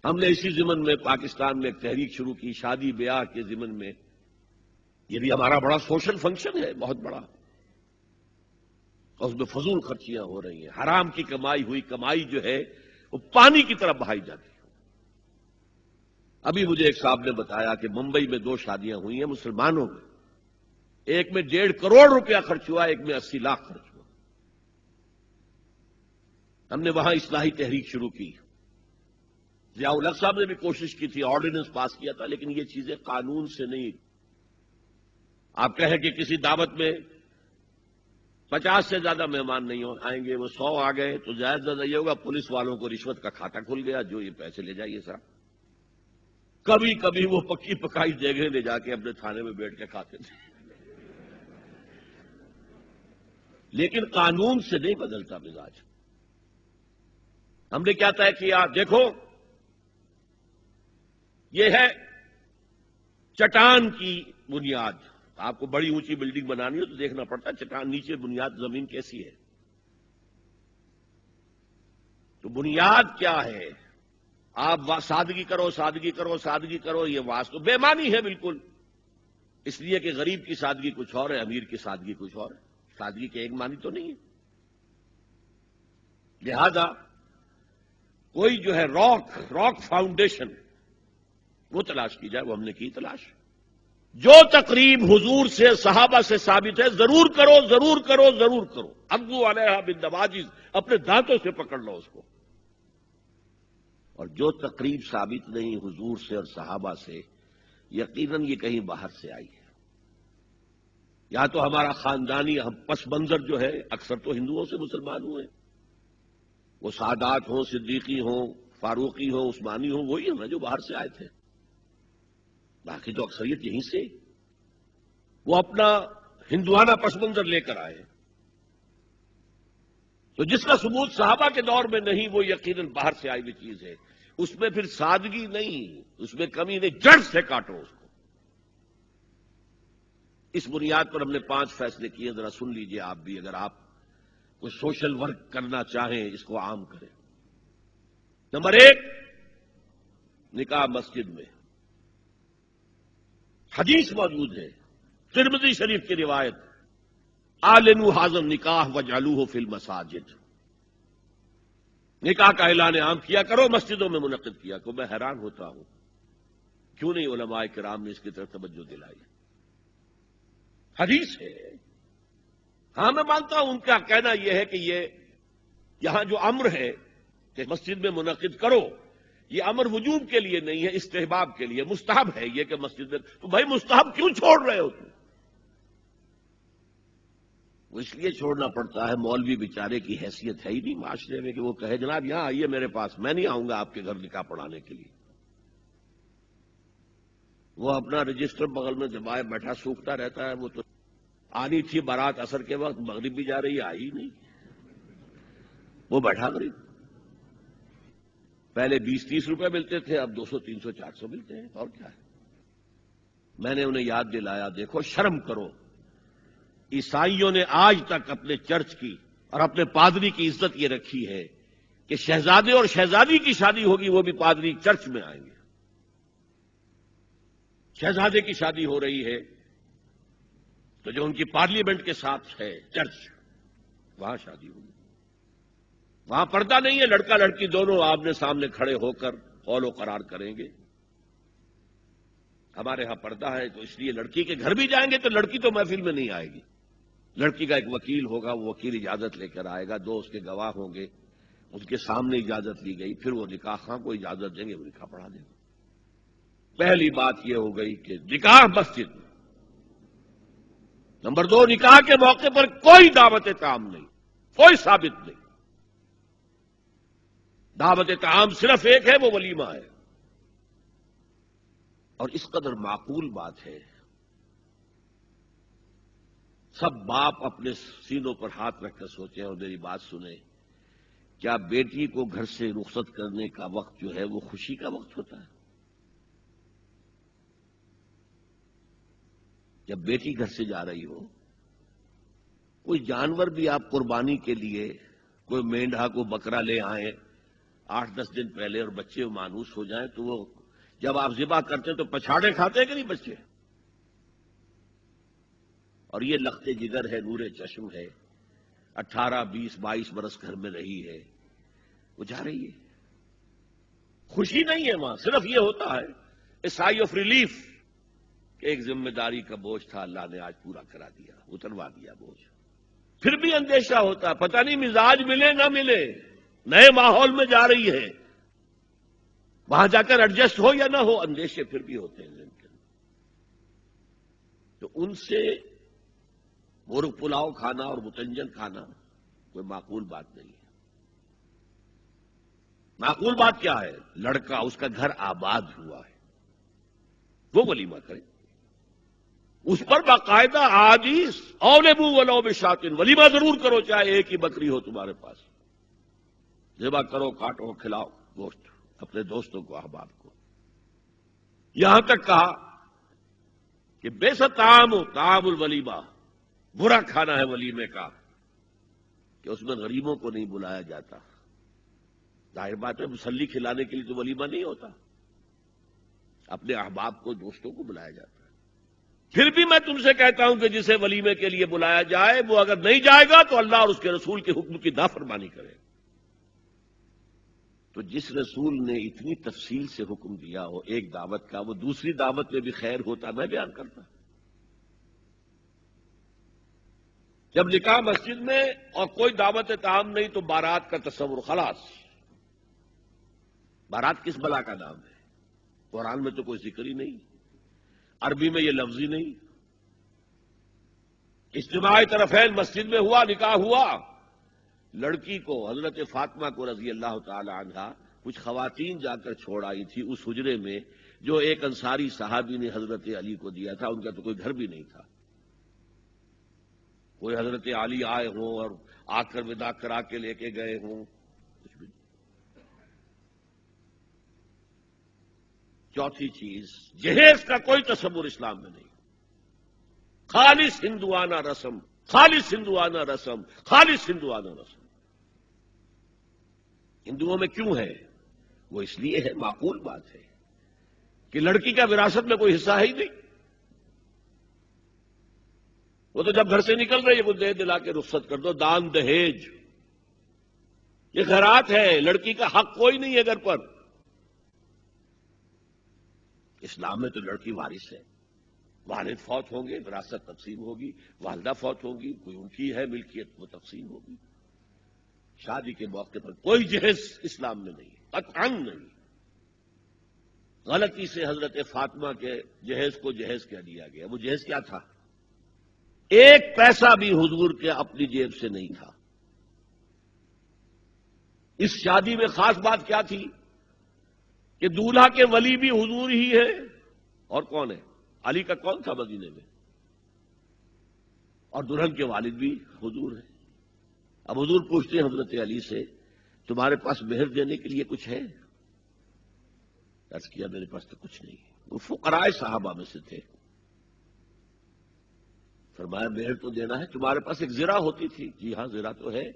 ہم نے اسی ضمن میں پاکستان میں ایک تحریک شروع کی شادی بیاہ کے ضمن میں. یہ بھی ہمارا بڑا سوشل فنکشن ہے، بہت بڑا. اور اس میں فضول خرچیاں ہو رہی ہیں، حرام کی کمائی ہوئی کمائی جو ہے وہ پانی کی طرف بہائی جاتی ہے. ابھی مجھے ایک صاحب نے بتایا کہ ممبئی میں 2 شادیاں ہوئی ہیں مسلمانوں میں، ایک میں 1.5 کروڑ روپیہ خرچ ہوا، ایک میں 80 لاکھ خرچ ہوا. ہم نے وہاں اصلاحی تحریک شروع کی. ضیاء الحق صاحب نے بھی کوشش کی تھی، آرڈیننس پاس کیا تھا، لیکن یہ چیزیں قانون سے نہیں. آپ کہیں کہ کسی دعوت میں 50 سے زیادہ مہمان نہیں آئیں گے، وہ 100 آ گئے تو زیادہ زیادہ یہ ہوگا پولیس والوں کو رشوت کا کھاتا کھل گیا، جو یہ پیسے لے جائیے صاحب. کبھی کبھی وہ پکی پکائی جگہ لے جا کے اپنے تھانے میں بیٹھ کے کھاتے تھے. لیکن قانون سے نہیں بدلتا مزاج. ہم نے کیا طے کیا؟ دیکھو یہ ہے چٹان کی بنیاد. آپ کو بڑی اونچی بلڈنگ بنانی ہو تو دیکھنا پڑتا ہے چٹان نیچے بنیاد زمین کیسی ہے. تو بنیاد کیا ہے؟ آپ سادگی کرو سادگی کرو سادگی کرو، یہ واسطہ بے معنی ہے بالکل. اس لیے کہ غریب کی سادگی کچھ اور ہے، امیر کی سادگی کچھ اور ہے. سادگی کے ایک معنی تو نہیں ہے. لہذا کوئی جو ہے راک فاؤنڈیشن وہ تلاش کی جائے. وہ ہم نے کی تلاش. جو تقریب حضور سے صحابہ سے ثابت ہے ضرور کرو ضرور کرو ضرور کرو. عضوا علیہا بالنواجذ، اپنے دانتوں سے پکڑ لو اس کو. اور جو تقریب ثابت نہیں حضور سے اور صحابہ سے، یقیناً یہ کہیں باہر سے آئی ہے. یا تو ہمارا خاندانی پس منظر جو ہے، اکثر تو ہندوؤں سے مسلمان ہوئے، وہ سادات ہوں، صدیقی ہوں، فاروقی ہوں، عثمانی ہوں، وہی ہیں جو باہر سے آئے تھے. باقی تو اکثریت یہیں سے وہ اپنا ہندوانہ پس منظر لے کر آئے. تو جس کا ثبوت صحابہ کے دور میں نہیں، وہ یقیناً باہر سے آئی ہوئی چیز ہے. اس میں پھر سادگی نہیں، اس میں کمی نہیں، جڑ سے کاٹو اس کو. اس بنیاد پر ہم نے 5 فیصلے کیے. ذرا سن لیجئے آپ بھی، اگر آپ کوئی سوشل ورک کرنا چاہیں اس کو عام کریں. نمبر 1، نکاح مسجد میں. حدیث موجود ہے، ترمذی شریف کی روایت، اعلنوا ھذا النکاح واجعلوہ فی المساجد. نکاح کا اعلان عام کیا کرو، مسجدوں میں منعقد کیا کرو. میں حیران ہوتا ہوں کیوں نہیں علماء کرام نے اس کی طرف توجہ دلائی. حدیث ہے. ہاں میں مانتا ہوں ان کا کہنا یہ ہے کہ یہ یہاں جو امر ہے کہ مسجد میں منعقد کرو، یہ امر وجوب کے لیے نہیں ہے، استحباب کے لیے. مستحب ہے یہ کہ مسجد میں. تو بھائی مستحب کیوں چھوڑ رہے ہو تم؟ وہ اس لیے چھوڑنا پڑتا ہے، مولوی بیچارے کی حیثیت ہے ہی نہیں معاشرے میں کہ وہ کہے جناب یہاں آئیے میرے پاس، میں نہیں آؤں گا آپ کے گھر نکاح پڑھانے کے لیے. وہ اپنا رجسٹر بغل میں دبائے بیٹھا سوکھتا رہتا ہے. وہ تو آنی تھی بارات عصر کے وقت، مغرب بھی جا رہی، آئی نہیں، وہ بیٹھا قریب. پہلے 20-30 روپے ملتے تھے، اب 200 300 400 ملتے ہیں. اور کیا ہے؟ میں نے انہیں یاد دلایا، دیکھو شرم کرو. عیسائیوں نے آج تک اپنے چرچ کی اور اپنے پادری کی عزت یہ رکھی ہے کہ شہزادے اور شہزادی کی شادی ہوگی وہ بھی پادری چرچ میں آئیں گے. شہزادے کی شادی ہو رہی ہے تو جو ان کی پارلیمنٹ کے ساتھ ہے چرچ، وہاں شادی ہوگی. وہاں پردہ نہیں ہے، لڑکا لڑکی دونوں آمنے سامنے کھڑے ہو کر قول و قرار کریں گے. ہمارے ہاں پردہ ہے تو اس لیے لڑکی کے گھر بھی جائیں گے تو لڑکی تو محفل میں نہیں آئے گی. لڑکی کا ایک وکیل ہوگا، وہ وکیل اجازت لے کر آئے گا، 2 اس کے گواہ ہوں گے، اس کے سامنے اجازت لی گئی، پھر وہ نکاح خواہ کو اجازت دیں گے، وہ نکاح پڑھا دیں گے. پہلی بات یہ ہو گئی کہ نکاح مسجد میں. نمبر 2، نکاح کے موقع پر کوئی دعوت طعام نہیں، کوئی ثابت نہیں. دعوت طعام صرف ایک ہے، وہ ولیمہ ہے. اور اس قدر معقول بات ہے، سب باپ اپنے سینوں پر ہاتھ رکھ کر سوچیں اور میری بات سنیں. کیا بیٹی کو گھر سے رخصت کرنے کا وقت جو ہے وہ خوشی کا وقت ہوتا ہے؟ جب بیٹی گھر سے جا رہی ہو، کوئی جانور بھی آپ قربانی کے لیے، کوئی مینڈھا کو بکرا لے آئیں، 8-10 دن پہلے اور بچے مانوس ہو جائیں تو وہ جب آپ ذبح کرتے ہیں تو پچھاڑے کھاتے ہیں کہ نہیں بچے؟ اور یہ لخت جگر ہے، نور چشم ہے، 18 20 22 برس گھر میں رہی ہے، وہ جا رہی ہے. خوشی نہیں ہے وہاں، صرف یہ ہوتا ہے اے سائی آف ریلیف کہ ایک ذمہ داری کا بوجھ تھا، اللہ نے آج پورا کرا دیا، اتروا دیا بوجھ. پھر بھی اندیشہ ہوتا، پتہ نہیں مزاج ملے نہ ملے، نئے ماحول میں جا رہی ہے، وہاں جا کر ایڈجسٹ ہو یا نہ ہو، اندیشے پھر بھی ہوتے ہیں ذہن کے اندر. تو ان سے مرغ پلاؤ کھانا اور متنجن کھانا کوئی معقول بات نہیں ہے. معقول بات کیا ہے؟ لڑکا اس کا گھر آباد ہوا ہے، وہ ولیمہ کرے، اس پر باقاعدہ حدیث اولبو ولو بشاتن، ولیمہ ضرور کرو چاہے ایک ہی بکری ہو تمہارے پاس، ذبح کرو، کاٹو، کھلاؤ گوشت اپنے دوستوں کو، احباب کو. یہاں تک کہا کہ بیسا طعام الولیمہ، برا کھانا ہے ولیمے کا کہ اس میں غریبوں کو نہیں بلایا جاتا. ظاہر بات ہے مسلی کھلانے کے لیے تو ولیمہ نہیں ہوتا، اپنے احباب کو، دوستوں کو بلایا جاتا ہے. پھر بھی میں تم سے کہتا ہوں کہ جسے ولیمے کے لیے بلایا جائے وہ اگر نہیں جائے گا تو اللہ اور اس کے رسول کے حکم کی نافرمانی کرے. تو جس رسول نے اتنی تفصیل سے حکم دیا ہو ایک دعوت کا، وہ دوسری دعوت میں بھی خیر ہوتا، میں بیان کرتا. جب نکاح مسجد میں اور کوئی دعوت طعام نہیں تو بارات کا تصور، خلاص. بارات کس بلا کا نام ہے؟ قرآن میں تو کوئی ذکر ہی نہیں، عربی میں یہ لفظ ہی نہیں. اجتماع طرفین مسجد میں ہوا، نکاح ہوا. لڑکی کو، حضرت فاطمہ کو رضی اللہ تعالی عنہا، کچھ خواتین جا کر چھوڑ آئی تھی اس حجرے میں جو ایک انصاری صحابی نے حضرت علی کو دیا تھا. ان کا تو کوئی گھر بھی نہیں تھا. کوئی حضرت علی آئے ہوں اور آ کر ودا کرا کے لے کے گئے ہوں، کچھ بھی. چوتھی چیز، جہیز کا کوئی تصور اسلام میں نہیں. خالص ہندوانہ رسم، خالص ہندوانہ رسم، خالص ہندوانہ رسم. ہندوؤں میں کیوں ہے؟ وہ اس لیے ہے، معقول بات ہے کہ لڑکی کا وراثت میں کوئی حصہ ہے ہی نہیں. وہ تو جب گھر سے نکل رہی ہے وہ دے دلا کے رخصت کر دو، دان دہیج یہ خیرات ہے، لڑکی کا حق کوئی نہیں ہے گھر پر. اسلام میں تو لڑکی وارث ہے. والد فوت ہوں گے، وراثت تقسیم ہوگی. والدہ فوت ہوں گی، کوئی ان کی ہے ملکیت، وہ تقسیم ہوگی. شادی کے موقع پر کوئی جہیز اسلام میں نہیں، قطعاً نہیں. غلطی سے حضرت فاطمہ کے جہیز کو جہیز کہہ دیا گیا. وہ جہیز کیا تھا؟ ایک پیسہ بھی حضور کے اپنی جیب سے نہیں تھا. اس شادی میں خاص بات کیا تھی کہ دولہا کے ولی بھی حضور ہی ہے. اور کون ہے؟ علی کا کون تھا مدینے میں؟ اور دلہن کے والد بھی حضور ہیں. اب حضور پوچھتے ہیں حضرت علی سے، تمہارے پاس مہر دینے کے لیے کچھ ہے؟ عرض کیا میرے پاس تو کچھ نہیں. وہ فقراء صحابہ میں سے تھے. فرمایا مہر تو دینا ہے، تمہارے پاس ایک زرہ ہوتی تھی. جی ہاں زرہ تو ہے.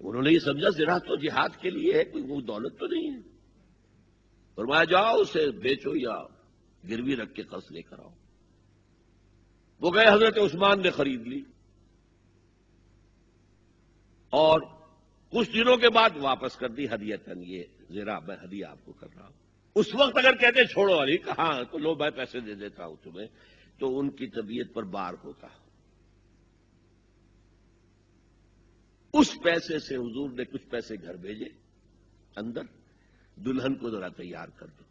انہوں نے یہ سمجھا زرہ تو جہاد کے لیے ہے، کوئی وہ دولت تو نہیں ہے. فرمایا جاؤ اسے بیچو یا گروی رکھ کے قرض لے کر آؤ. وہ گئے، حضرت عثمان نے خرید لی اور کچھ دنوں کے بعد واپس کر دی ہدیتاً. یہ زرہ میں ہدیہ آپ کو کر رہا ہوں. اس وقت اگر کہتے چھوڑو علی، کہاں تو لو میں پیسے دے دیتا ہوں تمہیں، تو ان کی طبیعت پر بار ہوتا. اس پیسے سے حضور نے کچھ پیسے گھر بھیجے اندر، دلہن کو ذرا تیار کر دو.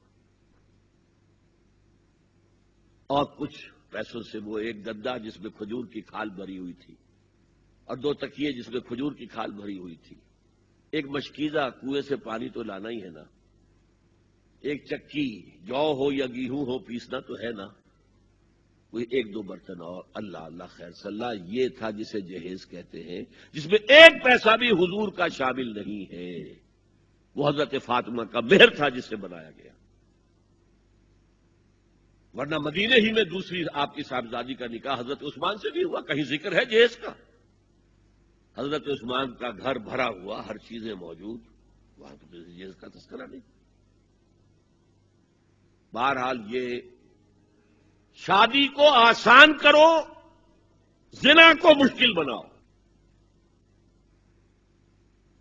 اور کچھ پیسوں سے وہ ایک گدا جس میں کھجور کی کھال بھری ہوئی تھی، اور 2 تکیے جس میں کھجور کی کھال بھری ہوئی تھی، ایک مشکیزہ، کنویں سے پانی تو لانا ہی ہے نا، ایک چکی، جو ہو یا گیہوں ہو پیسنا تو ہے نا، کوئی 1-2 برتن اور. اللہ اللہ خیر صلی اللہ، یہ تھا جسے جہیز کہتے ہیں، جس میں ایک پیسہ بھی حضور کا شامل نہیں ہے. وہ حضرت فاطمہ کا مہر تھا جسے بنایا گیا. ورنہ مدینے ہی میں دوسری آپ کی صاحبزادی کا نکاح حضرت عثمان سے بھی ہوا. کہیں ذکر ہے جہیز کا؟ حضرت عثمان کا گھر بھرا ہوا، ہر چیزیں موجود، وہاں تو کسی چیز کا تذکرہ نہیں۔ بہرحال یہ شادی کو آسان کرو، زنا کو مشکل بناؤ۔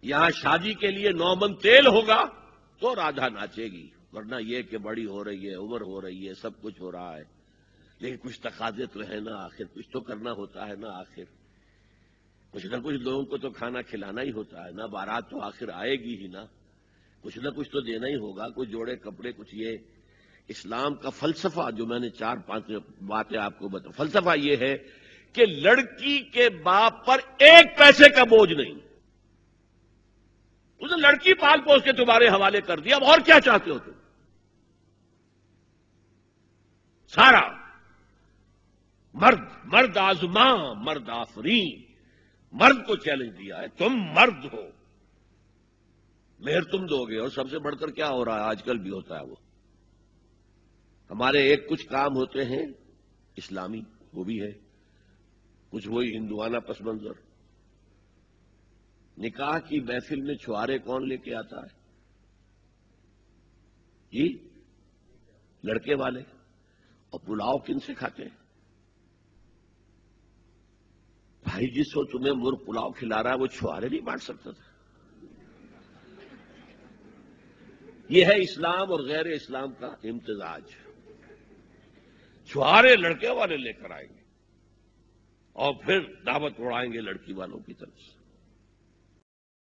یہاں شادی کے لیے 9 من تیل ہوگا تو رادھا ناچے گی، ورنہ یہ کہ بڑی ہو رہی ہے، عمر ہو رہی ہے، سب کچھ ہو رہا ہے، لیکن کچھ تقاضے تو ہے نا، آخر کچھ تو کرنا ہوتا ہے نا، آخر کچھ نہ کچھ لوگوں کو تو کھانا کھلانا ہی ہوتا ہے نا، بارات تو آخر آئے گی ہی نا، کچھ نہ کچھ تو دینا ہی ہوگا، کچھ جوڑے کپڑے، کچھ یہ۔ اسلام کا فلسفہ جو میں نے 4-5 باتیں آپ کو بتا، فلسفہ یہ ہے کہ لڑکی کے باپ پر 1 پیسے کا بوجھ نہیں، اس نے لڑکی پال پوس کے تمہارے حوالے کر دیا، اب اور کیا چاہتے ہو تم؟ سارا مرد آزماں مرد آفرین، مرد کو چیلنج دیا ہے، تم مرد ہو، مہر تم دو گے، اور سب سے بڑھ کر کیا ہو رہا ہے آج کل بھی ہوتا ہے، وہ ہمارے ایک کچھ کام ہوتے ہیں اسلامی، وہ بھی ہے، کچھ وہی ہندوانہ پس منظر۔ نکاح کی محفل میں چھوارے کون لے کے آتا ہے؟ جی لڑکے والے، اور پلاؤ کن سے کھاتے ہیں؟ بھائی جس کو تمہیں مرغ پلاؤ کھلا رہا ہے وہ چھوارے نہیں بانٹ سکتا تھا؟ یہ ہے اسلام اور غیر اسلام کا امتزاج۔ چھوارے لڑکے والے لے کر آئیں گے اور پھر دعوت اڑائیں گے لڑکی والوں کی طرف سے۔